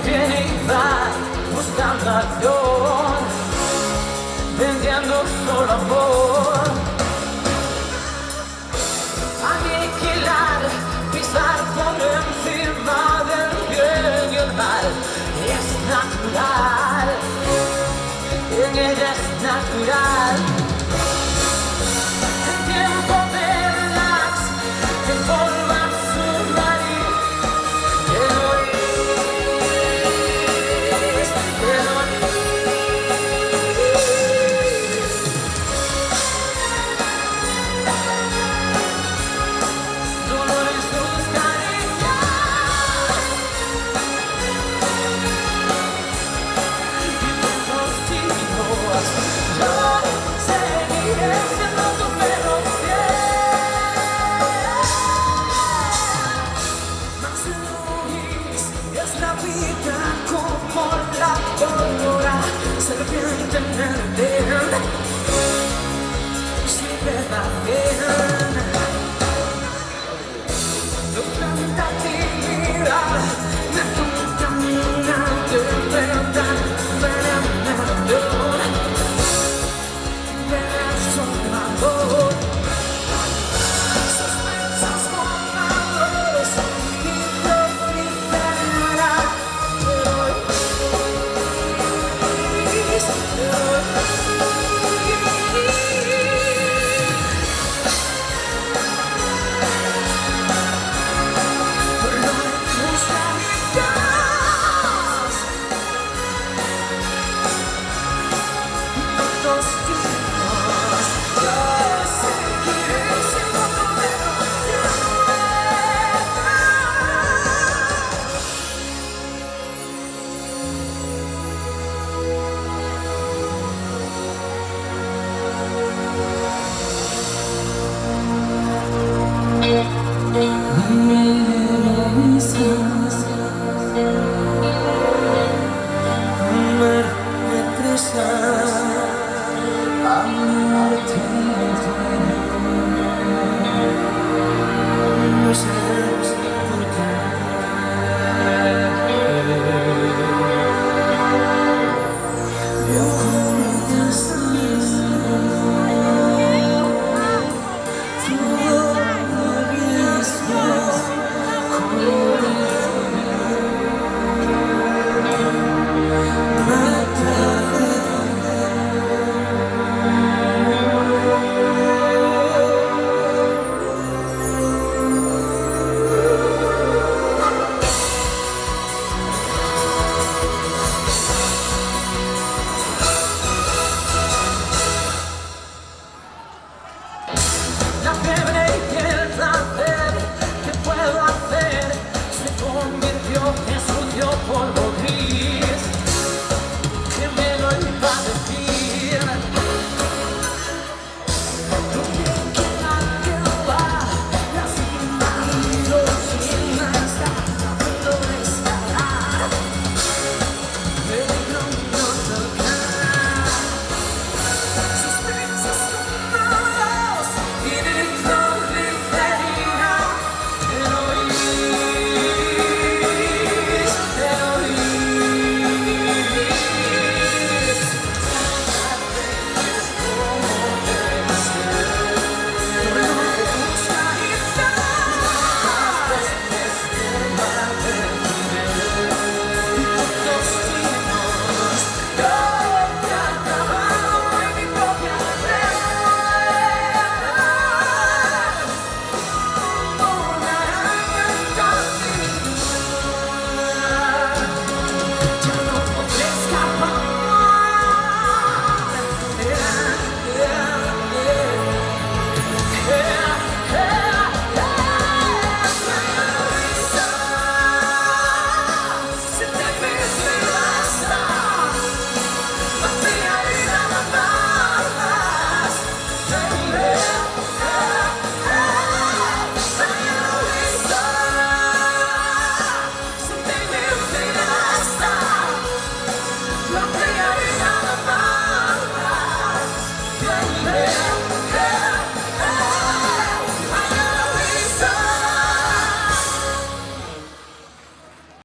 viene y va buscando acción, vendiendo solo amor. Aniquilar, pisar por encima del bien y el mal, es natural, en ella es natural. En tiempo de relax, en forma submarina, serpiente en el bien, siempre va bien. Tu tanta actividad, me contamina de verdad, venenador, verso amor. Sospechas borradores y proliferará. La fiebre y el placer que puedo hacer se convirtió en sucio polvo.